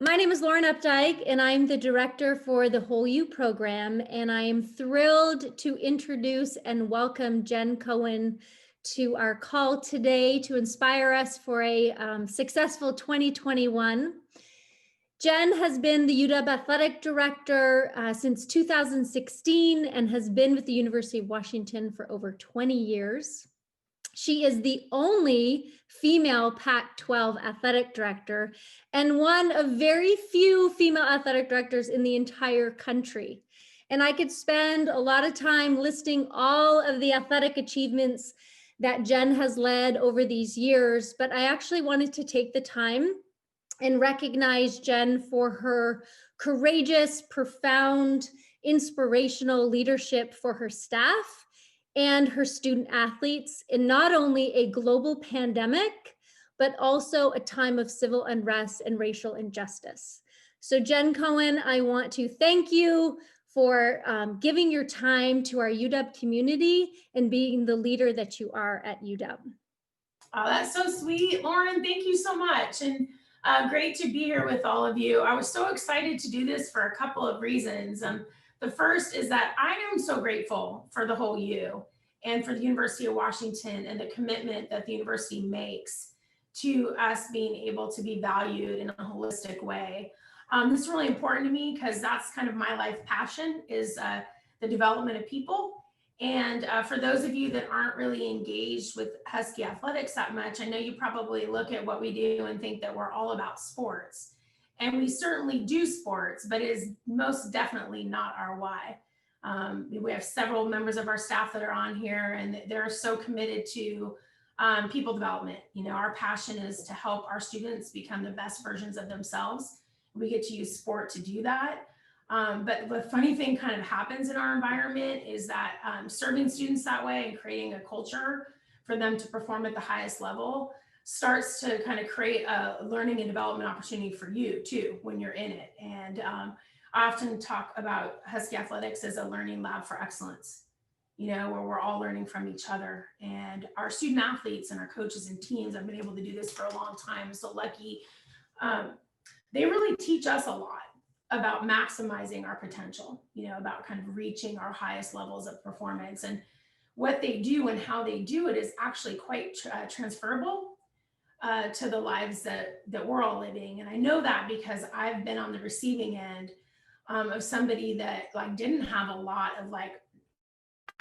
My name is Lauren Updike, and I'm the director for the Whole You program, and I am thrilled to introduce and welcome Jen Cohen to our call today to inspire us for a successful 2021. Jen has been the UW Athletic Director since 2016 and has been with the University of Washington for over 20 years. She is the only female Pac-12 athletic director and one of very few female athletic directors in the entire country. And I could spend a lot of time listing all of the athletic achievements that Jen has led over these years, but I actually wanted to take the time and recognize Jen for her courageous, profound, inspirational leadership for her staff and her student athletes in not only a global pandemic, but also a time of civil unrest and racial injustice. So Jen Cohen, I want to thank you for giving your time to our UW community and being the leader that you are at UW. Oh, that's so sweet, Lauren. Thank you so much. And great to be here with all of you. I was so excited to do this for a couple of reasons. The first is that I am so grateful for the Whole U and for the University of Washington and the commitment that the university makes to us being able to be valued in a holistic way. This is really important to me because that's kind of my life passion is the development of people. And for those of you that aren't really engaged with Husky athletics that much, I know you probably look at what we do and think that we're all about sports. And we certainly do sports, but it is most definitely not our why. We have several members of our staff that are on here and they're so committed to people development. You know, our passion is to help our students become the best versions of themselves. We get to use sport to do that. But the funny thing kind of happens in our environment is that serving students that way and creating a culture for them to perform at the highest level starts to kind of create a learning and development opportunity for you too when you're in it. And I often talk about Husky Athletics as a learning lab for excellence, you know, where we're all learning from each other. And our student athletes and our coaches and teams, I've been able to do this for a long time, so lucky. They really teach us a lot about maximizing our potential, you know, about kind of reaching our highest levels of performance. And what they do and how they do it is actually quite transferable to the lives that we're all living. And I know that because I've been on the receiving end of somebody that like didn't have a lot of like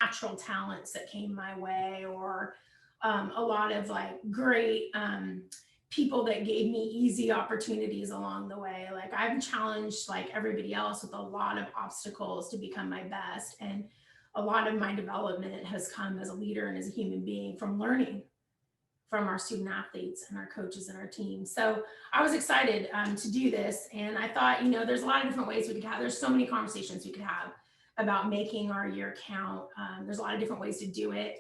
natural talents that came my way, or a lot of like great people that gave me easy opportunities along the way. Like I'm challenged like everybody else with a lot of obstacles to become my best. And a lot of my development has come as a leader and as a human being from learning from our student athletes and our coaches and our team. So I was excited to do this. And I thought, you know, there's a lot of different ways we could have, there's so many conversations we could have about making our year count. There's a lot of different ways to do it.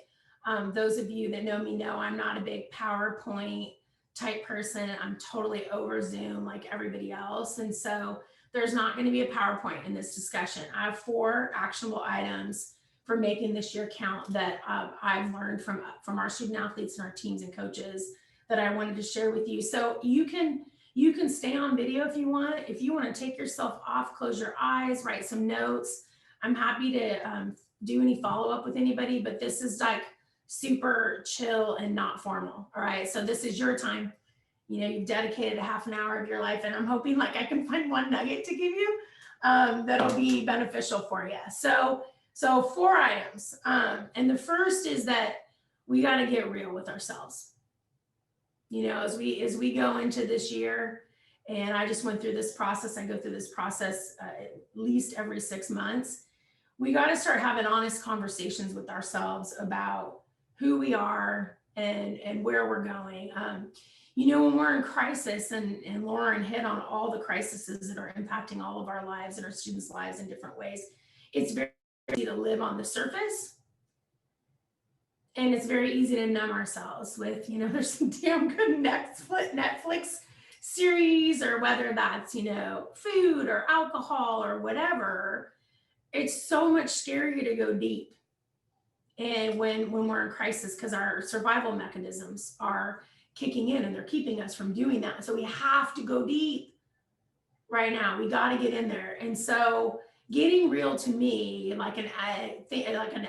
Those of you that know me know I'm not a big PowerPoint type person. I'm totally over Zoom like everybody else. And so there's not going to be a PowerPoint in this discussion. I have 4 actionable items for making this year count that I've learned from our student athletes and our teams and coaches that I wanted to share with you. So you can stay on video if you want. If you want to take yourself off, close your eyes, write some notes. I'm happy to do any follow-up with anybody, but this is like super chill and not formal. All right. So this is your time. You know, you've dedicated a half an hour of your life, and I'm hoping like I can find one nugget to give you that'll be beneficial for you. So 4 items. And the first is that we got to get real with ourselves. You know, as we go into this year, and I just went through this process, I go through this process at least every 6 months. We got to start having honest conversations with ourselves about who we are and where we're going. You know, when we're in crisis, and Lauren hit on all the crises that are impacting all of our lives and our students' lives in different ways, it's very easy to live on the surface. And it's very easy to numb ourselves with, you know, there's some damn good Netflix series, or whether that's, you know, food or alcohol or whatever. It's so much scarier to go deep. And when we're in crisis, because our survival mechanisms are kicking in and they're keeping us from doing that. So we have to go deep. right now. We got to get in there. And so getting real to me, like an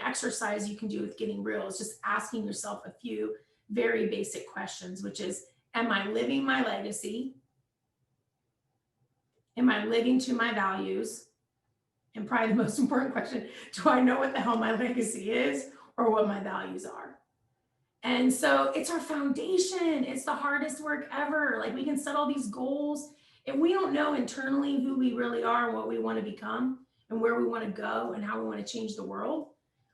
exercise you can do with getting real is just asking yourself a few very basic questions, which is, am I living my legacy? Am I living to my values? And probably the most important question, do I know what the hell my legacy is or what my values are? And so it's our foundation. It's the hardest work ever. Like, we can set all these goals, and we don't know internally who we really are and what we want to become and where we want to go and how we want to change the world.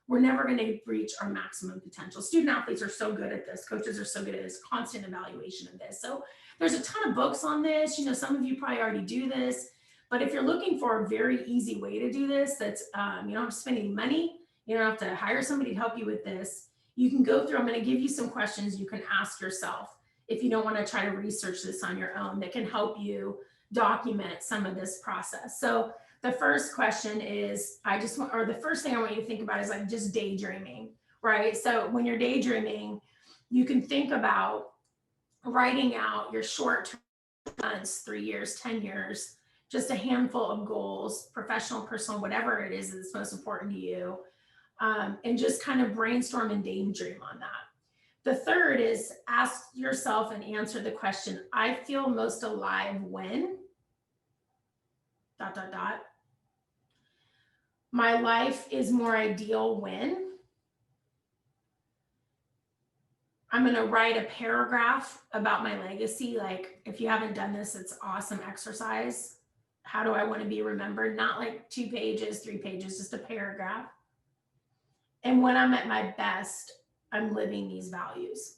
We're never going to reach our maximum potential. Student athletes are so good at this. Coaches are so good at this constant evaluation of this. So there's a ton of books on this. You know, some of you probably already do this, but if you're looking for a very easy way to do this, that's you don't have to spend any money. You don't have to hire somebody to help you with this. You can go through, I'm going to give you some questions you can ask yourself if you don't want to try to research this on your own, that can help you document some of this process. So the first question is, the first thing I want you to think about is like just daydreaming, right? So when you're daydreaming, you can think about writing out your short-term months, 3 years, 10 years, just a handful of goals, professional, personal, whatever it is that's most important to you. And just kind of brainstorm and daydream on that. The third is ask yourself and answer the question, I feel most alive when, ... My life is more ideal when. I'm going to write a paragraph about my legacy. Like, if you haven't done this, it's awesome exercise. How do I want to be remembered? Not like 2 pages, 3 pages, just a paragraph. And when I'm at my best, I'm living these values.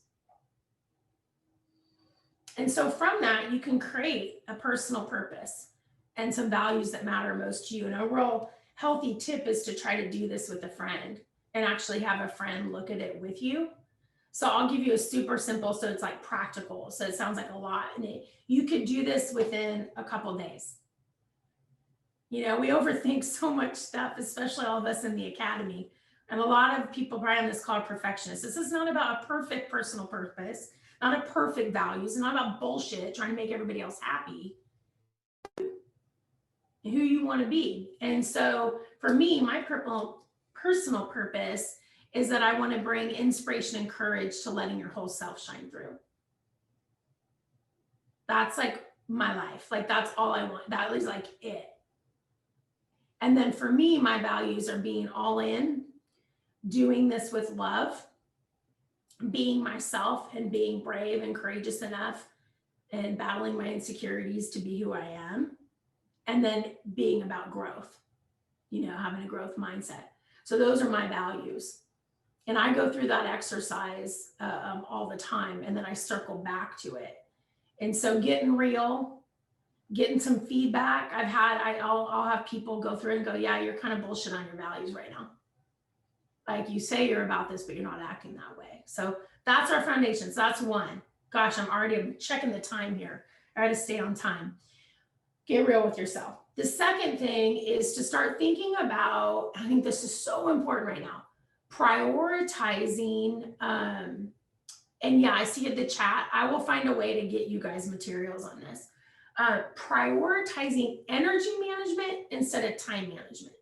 And so from that, you can create a personal purpose and some values that matter most to you. And a real healthy tip is to try to do this with a friend and actually have a friend look at it with you. So I'll give you a super simple, so it's like practical. So it sounds like a lot. And you could do this within a couple days. You know, we overthink so much stuff, especially all of us in the academy. And a lot of people probably on this call are perfectionists. This is not about a perfect personal purpose, not a perfect values, and not about bullshit trying to make everybody else happy. Who you want to be. And so for me, my personal purpose is that I want to bring inspiration and courage to letting your whole self shine through. That's like my life. Like, that's all I want. That is like it. And then for me, my values are being all in, doing this with love, being myself, and being brave and courageous enough and battling my insecurities to be who I am. And then being about growth, you know, having a growth mindset. So those are my values. And I go through that exercise all the time. And then I circle back to it. And so getting real, getting some feedback. I'll have people go through and go, yeah, you're kind of bullshit on your values right now. Like, you say you're about this, but you're not acting that way. So that's our foundations. That's one. Gosh, I'm checking the time here. I got to stay on time. Get real with yourself. The second thing is to start thinking about, I think this is so important right now, prioritizing. And yeah, I see it in the chat. I will find a way to get you guys materials on this. Prioritizing energy management instead of time management.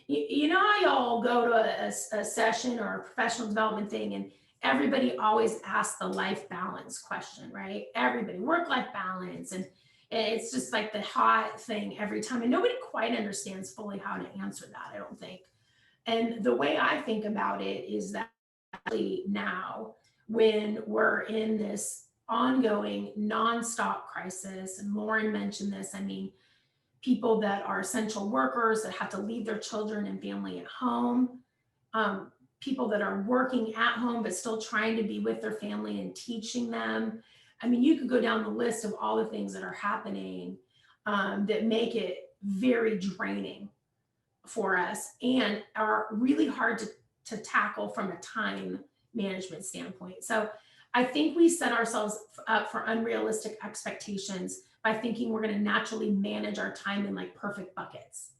You know how y'all go to a session or a professional development thing, and everybody always asks the life balance question, right? Everybody, work-life balance. And it's just like the hot thing every time. And nobody quite understands fully how to answer that, I don't think. And the way I think about it is that now, when we're in this ongoing nonstop crisis, and Lauren mentioned this, I mean, people that are essential workers that have to leave their children and family at home, people that are working at home but still trying to be with their family and teaching them. I mean, you could go down the list of all the things that are happening that make it very draining for us and are really hard to tackle from a time management standpoint. So I think we set ourselves up for unrealistic expectations by thinking we're going to naturally manage our time in like perfect buckets.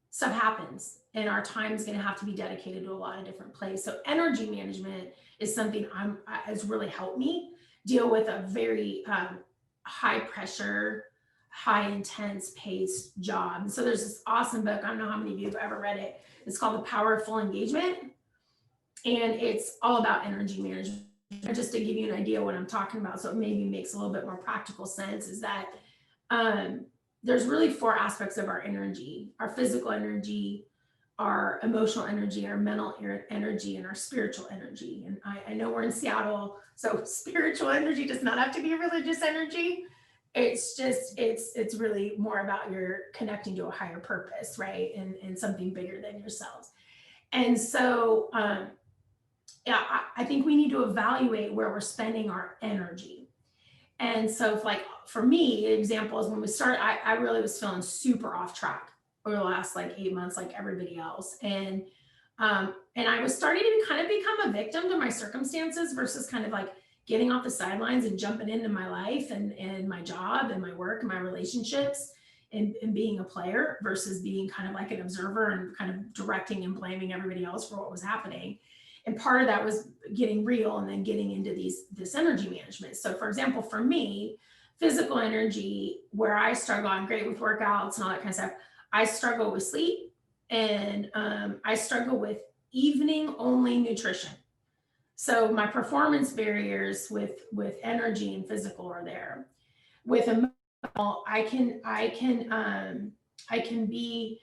Stuff happens, and our time is going to have to be dedicated to a lot of different places. So energy management is something has really helped me deal with a very high pressure high intense paced job. And so there's this awesome book. I don't know how many of you have ever read it. It's called The Powerful Engagement. And it's all about energy management. Just to give you an idea what I'm talking about, so it maybe makes a little bit more practical sense, is that there's really 4 aspects of our energy: our physical energy, our emotional energy, our mental energy, and our spiritual energy. And I know we're in Seattle, so spiritual energy does not have to be religious energy. It's just, it's really more about your connecting to a higher purpose, right? And something bigger than yourselves. And so, yeah, I think we need to evaluate where we're spending our energy. And so, if, like, for me, example is when we started, I really was feeling super off track over the last like 8 months, like everybody else. And I was starting to kind of become a victim to my circumstances versus kind of like getting off the sidelines and jumping into my life and my job and my work and my relationships and being a player versus being kind of like an observer and kind of directing and blaming everybody else for what was happening. And part of that was getting real and then getting into this energy management. So for example, for me, physical energy, where I struggle, I'm great with workouts and all that kind of stuff. I struggle with sleep, and I struggle with evening only nutrition. So my performance barriers with energy and physical are there. With emotional, I can be,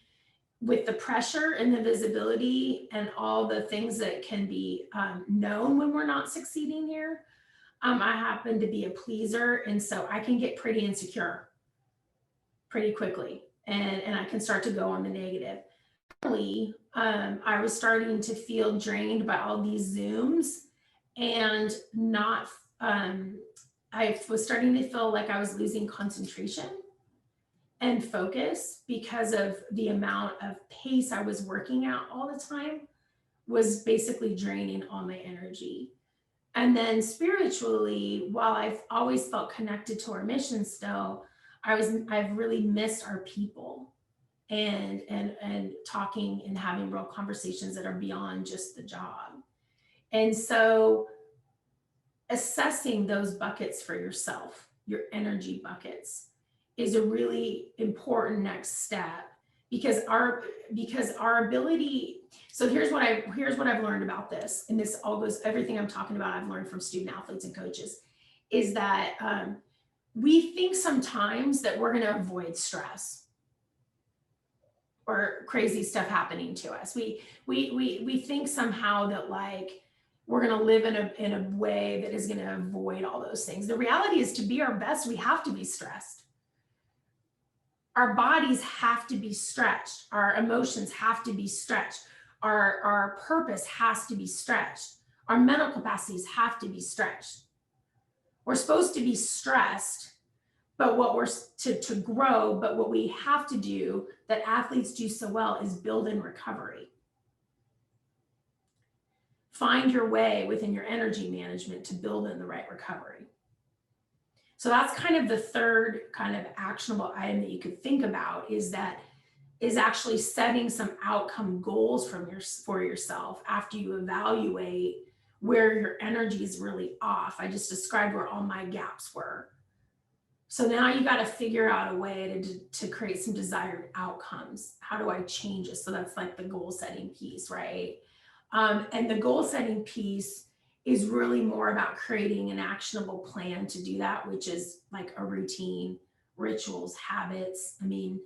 with the pressure and the visibility and all the things that can be known when we're not succeeding here. I happen to be a pleaser, and so I can get pretty insecure pretty quickly, and I can start to go on the negative. I was starting to feel drained by all these Zooms and not, I was starting to feel like I was losing concentration and focus because of the amount of pace I was working at all the time was basically draining all my energy. And then spiritually, while I've always felt connected to our mission still, I've really missed our people and talking and having real conversations that are beyond just the job. And so assessing those buckets for yourself, your energy buckets, is a really important next step, because our ability. So here's what I've learned about this, and this all goes, everything I'm talking about I've learned from student athletes and coaches, is that we think sometimes that we're going to avoid stress or crazy stuff happening to us. We think somehow that, like, we're going to live in a way that is going to avoid all those things. The reality is, to be our best, we have to be stressed. Our bodies have to be stretched. Our emotions have to be stretched. Our purpose has to be stretched. Our mental capacities have to be stretched. We're supposed to be stressed, but what we're to grow, but what we have to do that athletes do so well is build in recovery. Find your way within your energy management to build in the right recovery. So that's kind of the third kind of actionable item that you could think about, is actually setting some outcome goals for yourself after you evaluate where your energy is really off. I just described where all my gaps were. So now you got to figure out a way to create some desired outcomes. How do I change it? So that's like the goal setting piece, right? And the goal setting piece is really more about creating an actionable plan to do that, which is like a routine, rituals, habits. I mean,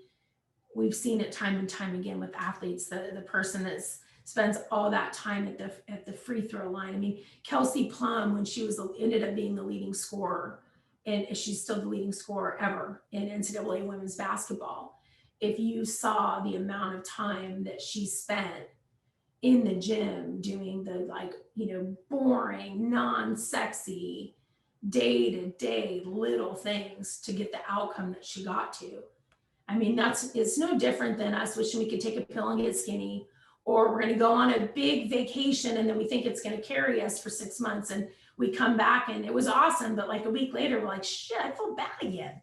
we've seen it time and time again with athletes, the person that spends all that time at the free throw line. I mean, Kelsey Plum, when she ended up being the leading scorer, and she's still the leading scorer ever in NCAA women's basketball. If you saw the amount of time that she spent in the gym doing the, like, boring, non-sexy, day-to-day little things to get the outcome that she got to. I mean, it's no different than us wishing we could take a pill and get skinny, or we're going to go on a big vacation and then we think it's going to carry us for 6 months and we come back and it was awesome, but like a week later we're like, shit, I feel bad again.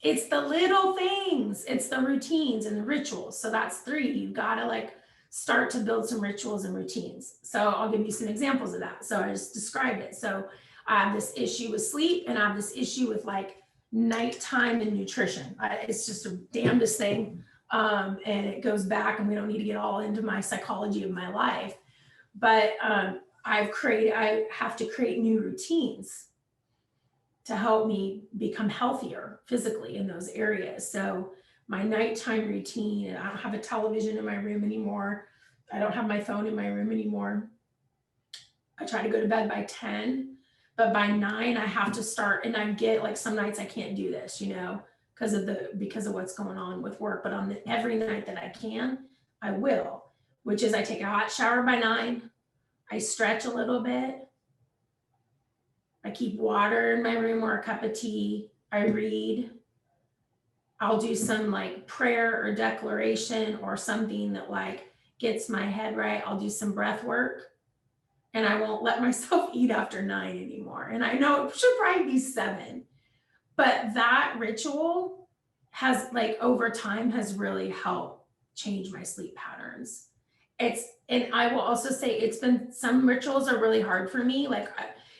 It's the little things, it's the routines and the rituals. So that's 3. You've got to like start to build some rituals and routines. So I'll give you some examples of that. So I just described it. So I have this issue with sleep, and I have this issue with like nighttime and nutrition. It's just a damnedest thing. And it goes back, and we don't need to get all into my psychology of my life, but I have to create new routines to help me become healthier physically in those areas. So my nighttime routine, I don't have a television in my room anymore. I don't have my phone in my room anymore. I try to go to bed by 10, but by 9 I have to start, and I get like some nights I can't do this, because of what's going on with work, but on every night that I can, I will, which is I take a hot shower by 9, I stretch a little bit, I keep water in my room or a cup of tea, I read, I'll do some like prayer or declaration or something that like gets my head right. I'll do some breath work, and I won't let myself eat after 9 anymore. And I know it should probably be 7, but that ritual has like over time has really helped change my sleep patterns. And I will also say it's been, some rituals are really hard for me. Like,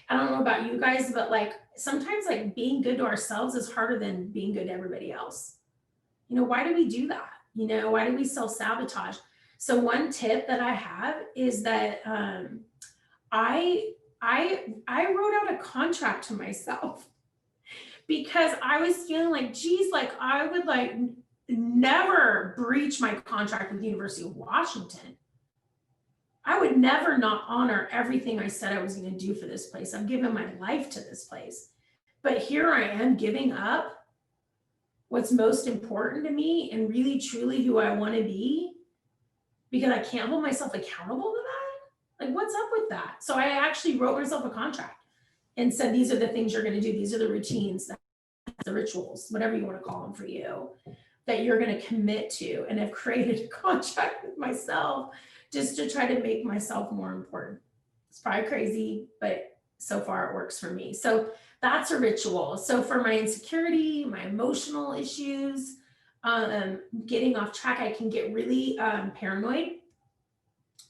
I don't know about you guys, but like sometimes like being good to ourselves is harder than being good to everybody else. Why do we do that? Why do we self-sabotage? So one tip that I have is that I wrote out a contract to myself because I was feeling like, geez, like I would like never breach my contract with the University of Washington. I would never not honor everything I said I was going to do for this place. I've given my life to this place. But here I am giving up what's most important to me and really truly who I want to be because I can't hold myself accountable to that. Like, what's up with that? So I actually wrote myself a contract and said, these are the things you're going to do. These are the routines, the rituals, whatever you want to call them for you, that you're going to commit to. And I've created a contract with myself just to try to make myself more important. It's probably crazy, but so far it works for me. So that's a ritual. So for my insecurity, my emotional issues, getting off track, I can get really paranoid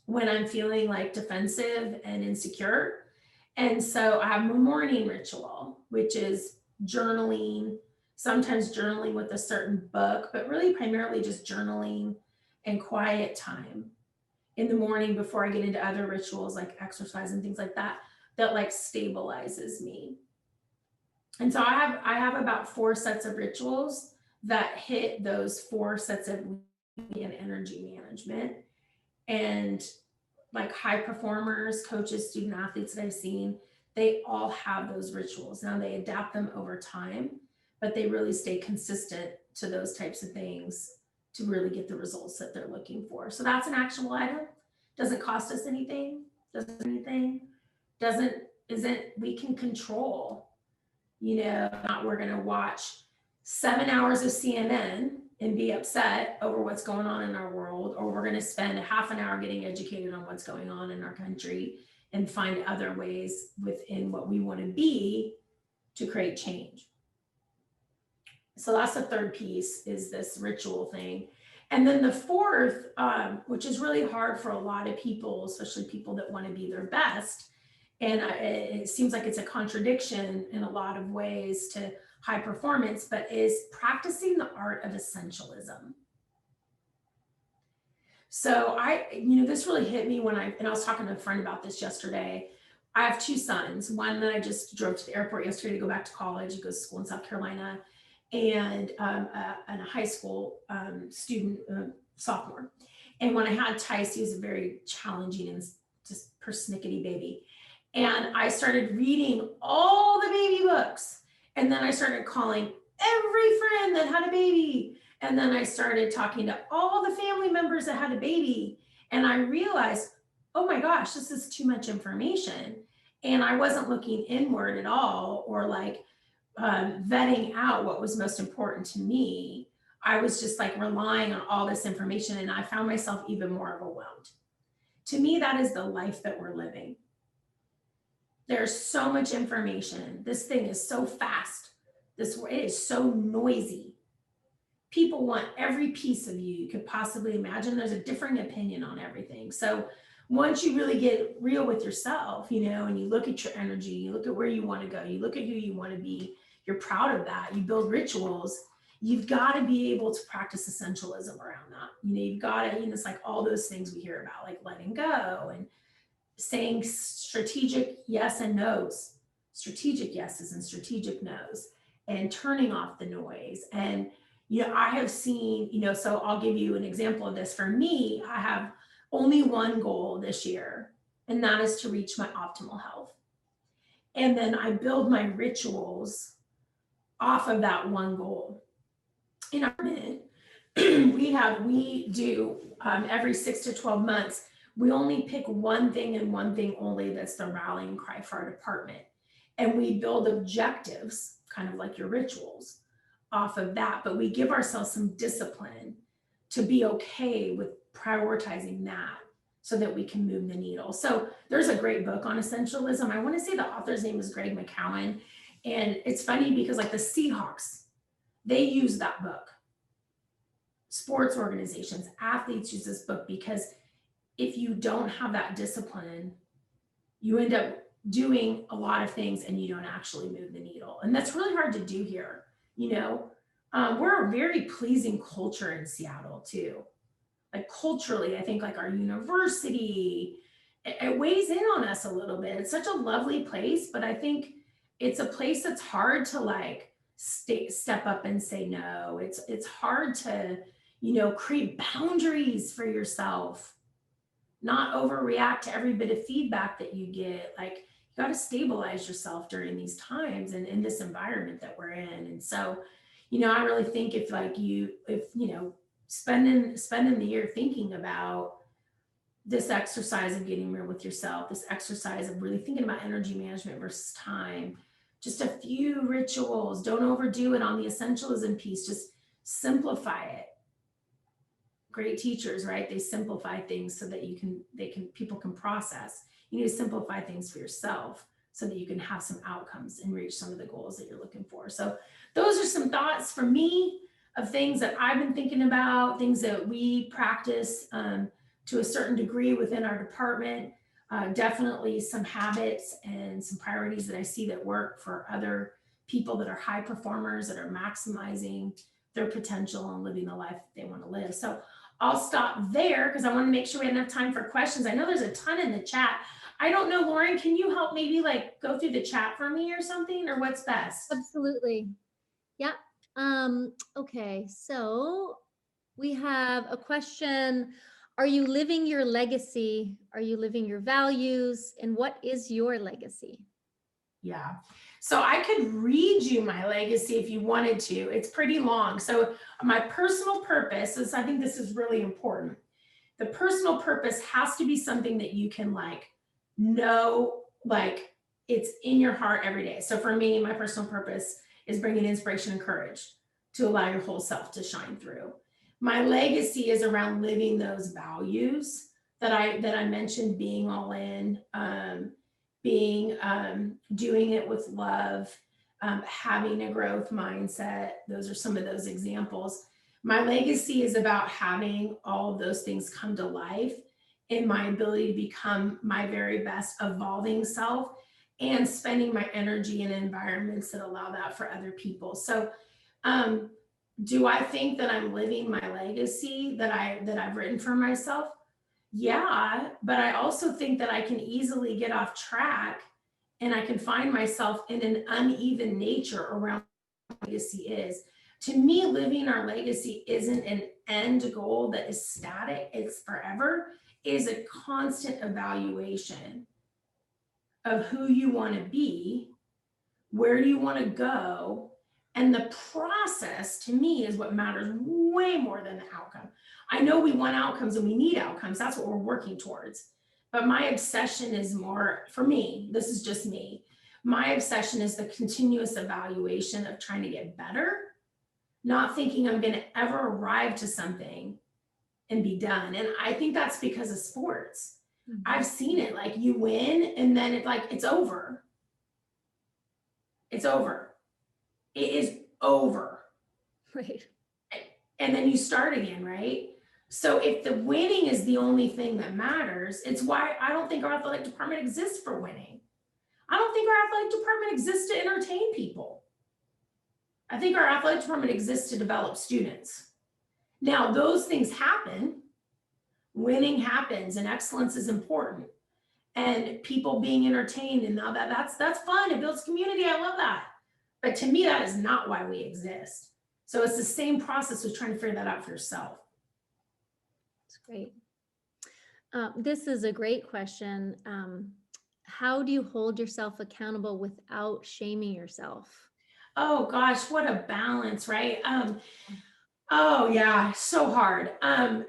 when I'm feeling like defensive and insecure. And so I have a morning ritual, which is journaling, sometimes journaling with a certain book, but really primarily just journaling and quiet time in the morning before I get into other rituals like exercise and things like that, that like stabilizes me. And so I have about 4 sets of rituals that hit those 4 sets of and energy management. And like high performers, coaches, student athletes that I've seen, they all have those rituals. Now they adapt them over time, but they really stay consistent to those types of things to really get the results that they're looking for. So that's an actionable item. Doesn't cost us anything, we can control, not we're going to watch 7 hours of CNN and be upset over what's going on in our world, or we're going to spend a half an hour getting educated on what's going on in our country and find other ways within what we want to be to create change. So that's the third piece, is this ritual thing. And then the fourth, which is really hard for a lot of people, especially people that want to be their best, and it seems like it's a contradiction in a lot of ways to high performance, but is practicing the art of essentialism. So this really hit me and I was talking to a friend about this yesterday. I have 2 sons, one that I just drove to the airport yesterday to go back to college. He goes to school in South Carolina, and a high school student, sophomore. And when I had Tice, he was a very challenging and just persnickety baby. And I started reading all the baby books. And then I started calling every friend that had a baby. And then I started talking to all the family members that had a baby. And I realized, oh my gosh, this is too much information. And I wasn't looking inward at all, or like vetting out what was most important to me. I was just like relying on all this information, and I found myself even more overwhelmed. To me, that is the life that we're living. There's so much information. This thing is so fast. It is so noisy. People want every piece of you could possibly imagine. There's a differing opinion on everything. So once you really get real with yourself, and you look at your energy, you look at where you want to go, you look at who you want to be, you're proud of that, you build rituals, you've got to be able to practice essentialism around that. You've got to, it's like all those things we hear about, like letting go and saying strategic yes and no's, strategic yeses and strategic no's, and turning off the noise. And, I have seen, so I'll give you an example of this. For me, I have only one goal this year, and that is to reach my optimal health. And then I build my rituals off of that one goal. In our minute, we do every 6 to 12 months, we only pick one thing and one thing only that's the rallying cry for our department. And we build objectives, kind of like your rituals, off of that. But we give ourselves some discipline to be okay with prioritizing that so that we can move the needle. So there's a great book on essentialism. I want to say the author's name is Greg McCowan. And it's funny because like the Seahawks, they use that book. Sports organizations, athletes use this book because if you don't have that discipline, you end up doing a lot of things and you don't actually move the needle. And that's really hard to do here. We're a very pleasing culture in Seattle too. Like culturally, I think like our university, it weighs in on us a little bit. It's such a lovely place, but I think it's a place that's hard to like step up and say no. It's hard to, create boundaries for yourself, not overreact to every bit of feedback that you get. Like you got to stabilize yourself during these times and in this environment that we're in. And so, I really think if spending the year thinking about this exercise of getting real with yourself, this exercise of really thinking about energy management versus time, just a few rituals, don't overdo it on the essentialism piece, just simplify it. Great teachers, right? They simplify things so that people can process. You need to simplify things for yourself so that you can have some outcomes and reach some of the goals that you're looking for. So those are some thoughts for me of things that I've been thinking about, things that we practice to a certain degree within our department. Definitely some habits and some priorities that I see that work for other people that are high performers, that are maximizing their potential and living the life that they want to live. So I'll stop there because I want to make sure we have enough time for questions. I know there's a ton in the chat. I don't know, Lauren, can you help maybe like go through the chat for me or something, or what's best? Absolutely. Yeah. Okay, so we have a question. Are you living your legacy? Are you living your values? And what is your legacy? Yeah. So I could read you my legacy if you wanted to. It's pretty long. So my personal purpose is, I think this is really important. The personal purpose has to be something that you can like know, like it's in your heart every day. So for me, my personal purpose is bringing inspiration and courage to allow your whole self to shine through. My legacy is around living those values that I mentioned, being all in, doing it with love, having a growth mindset. Those are some of those examples. My legacy is about having all of those things come to life in my ability to become my very best evolving self and spending my energy in environments that allow that for other people. So do I think that I'm living my legacy that I've written for myself? Yeah, but I also think that I can easily get off track and I can find myself in an uneven nature around what legacy is. To me, living our legacy isn't an end goal that is static, it's forever. It is a constant evaluation of who you want to be, where do you want to go, and the process to me is what matters way more than the outcome. I know we want outcomes and we need outcomes. That's what we're working towards. But my obsession is more, for me, this is just me, my obsession is the continuous evaluation of trying to get better, not thinking I'm going to ever arrive to something and be done. And I think that's because of sports. Mm-hmm. I've seen it, like you win and then it's over. It's over. It is over. Right. And then you start again, right? So if the winning is the only thing that matters, it's why I don't think our athletic department exists for winning. I don't think our athletic department exists to entertain people. I think our athletic department exists to develop students. Now, those things happen, winning happens, and excellence is important. And people being entertained and all that, that's fun. It builds community. I love that. But to me, that is not why we exist. So it's the same process of trying to figure that out for yourself. That's great. This is a great question. How do you hold yourself accountable without shaming yourself? Oh gosh, what a balance, right? Oh yeah, so hard.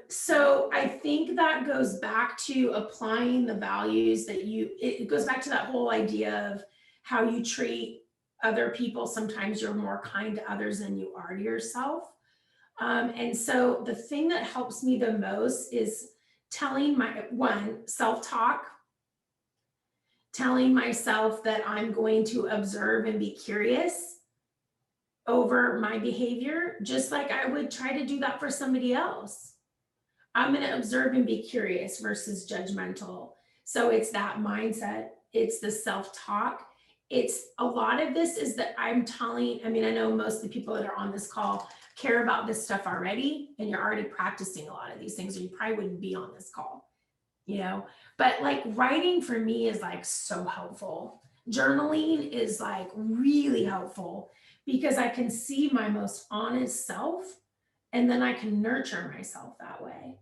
So I think that goes back to applying the values that it goes back to that whole idea of how you treat other people. Sometimes you're more kind to others than you are to yourself. And so the thing that helps me the most is telling my self-talk, telling myself that I'm going to observe and be curious over my behavior, just like I would try to do that for somebody else. I'm going to observe and be curious versus judgmental. So it's that mindset, it's the self-talk. It's a lot of this is that I'm telling, I mean, I know most of the people that are on this call care about this stuff already, and you're already practicing a lot of these things, or you probably wouldn't be on this call, you know, but like writing for me is like so helpful. Journaling is like really helpful because I can see my most honest self, and then I can nurture myself that way.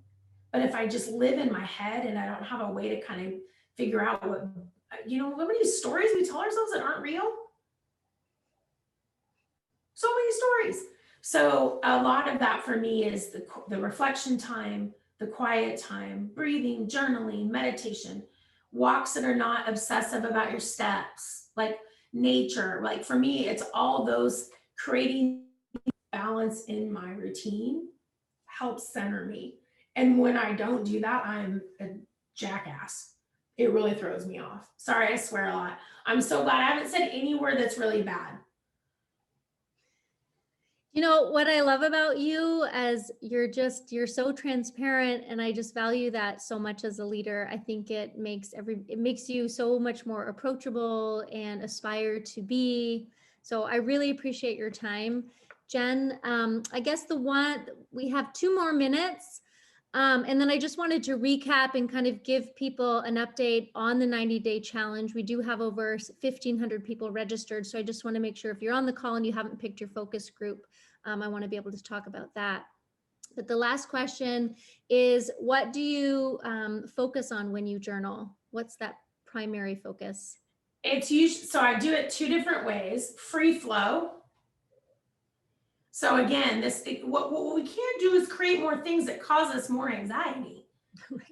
But if I just live in my head and I don't have a way to kind of figure out what, how many stories we tell ourselves that aren't real? So many stories. So a lot of that for me is the reflection time, the quiet time, breathing, journaling, meditation, walks that are not obsessive about your steps, like nature. Like for me, it's all those creating balance in my routine helps center me. And when I don't do that, I'm a jackass. It really throws me off. Sorry, I swear a lot. I'm so glad I haven't said any word that's really bad. You know what I love about you as you're so transparent, and I just value that so much as a leader. I think it makes you so much more approachable and aspire to be. So I really appreciate your time. Jen, I guess we have 2 more minutes. And then I just wanted to recap and kind of give people an update on the 90-day challenge. We do have over 1,500 people registered. So I just want to make sure if you're on the call and you haven't picked your focus group, I want to be able to talk about that. But the last question is, what do you focus on when you journal? What's that primary focus? It's usually, so I do it 2 different ways. Free flow. So again, what we can't do is create more things that cause us more anxiety.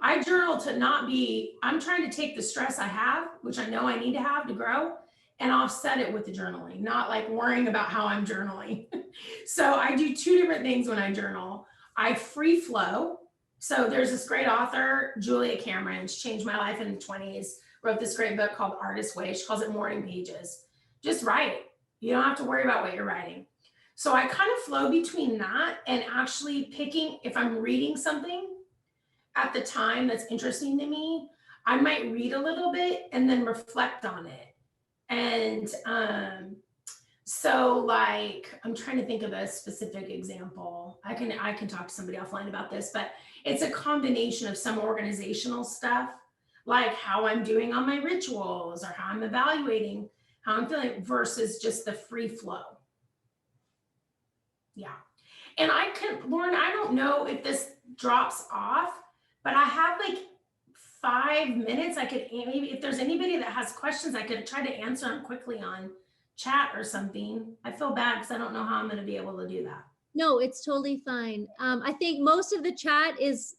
I journal to not be, I'm trying to take the stress I have, which I know I need to have to grow, and offset it with the journaling, not like worrying about how I'm journaling. So I do 2 different things when I journal. I free flow. So there's this great author, Julia Cameron. She changed my life in the 20s, wrote this great book called Artist's Way. She calls it Morning Pages. Just write. You don't have to worry about what you're writing. So I kind of flow between that and actually picking, if I'm reading something at the time that's interesting to me, I might read a little bit and then reflect on it. And so like, I'm trying to think of a specific example. I can talk to somebody offline about this, but it's a combination of some organizational stuff, like how I'm doing on my rituals or how I'm evaluating how I'm feeling versus just the free flow. Yeah. And Lauren, I don't know if this drops off, but I have like 5 minutes. I could, maybe if there's anybody that has questions, I could try to answer them quickly on chat or something. I feel bad because I don't know how I'm going to be able to do that. No, it's totally fine. I think most of the chat is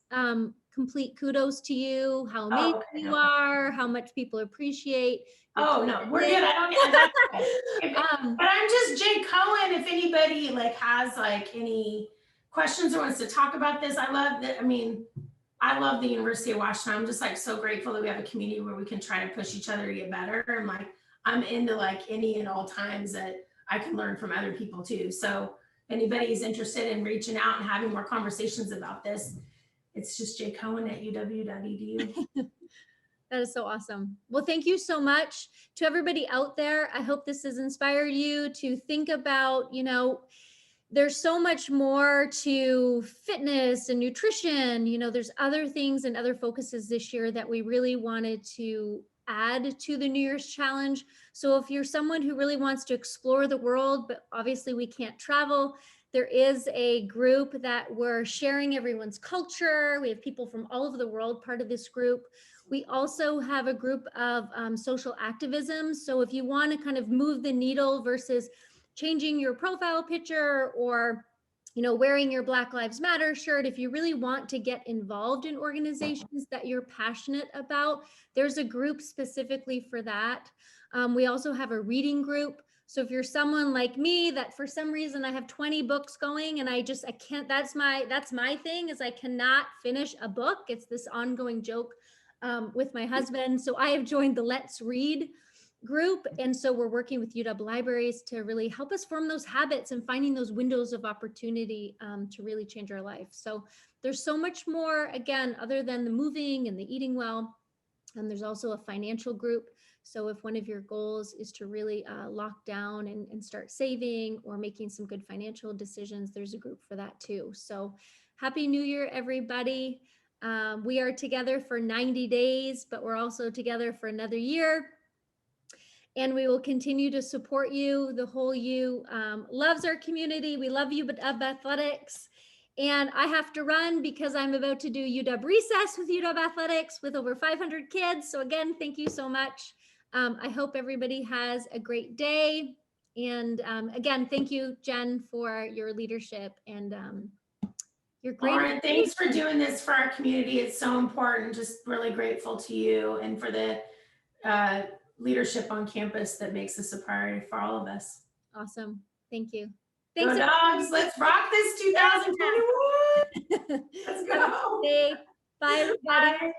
complete kudos to you, how amazing you are, how much people appreciate. Oh no, we're good. I don't. That's okay. But I'm just Jay Cohen. If anybody like has like any questions or wants to talk about this, I love that. I mean, I love the University of Washington. I'm just like so grateful that we have a community where we can try to push each other to get better. And like I'm into like any and all times that I can learn from other people too. So if anybody's interested in reaching out and having more conversations about this, it's just jcohen@uw.edu. That is so awesome. Well, thank you so much to everybody out there. I hope this has inspired you to think about, there's so much more to fitness and nutrition. There's other things and other focuses this year that we really wanted to add to the New Year's challenge. So if you're someone who really wants to explore the world, but obviously we can't travel, there is a group that we're sharing everyone's culture. We have people from all over the world part of this group. We also have a group of social activism. So if you want to kind of move the needle versus changing your profile picture or wearing your Black Lives Matter shirt, if you really want to get involved in organizations that you're passionate about, there's a group specifically for that. We also have a reading group. So if you're someone like me that for some reason I have 20 books going and I can't, that's my thing, is I cannot finish a book. It's this ongoing joke with my husband. So I have joined the Let's Read group. And so we're working with UW libraries to really help us form those habits and finding those windows of opportunity to really change our life. So there's so much more, again, other than the moving and the eating well. And there's also a financial group. So if one of your goals is to really lock down and start saving or making some good financial decisions, there's a group for that too. So Happy New Year, everybody. We are together for 90 days, but we're also together for another year. And we will continue to support you. The whole U loves our community. We love UW Athletics. And I have to run because I'm about to do UW Recess with UW Athletics with over 500 kids. So again, thank you so much. I hope everybody has a great day. And again, thank you, Jen, for your leadership and your great. Lauren, thanks for doing this for our community. It's so important. Just really grateful to you and for the leadership on campus that makes this a priority for all of us. Awesome. Thank you. Thanks, go Dogs. Let's rock this 2021. Let's go. Bye, everybody. Bye.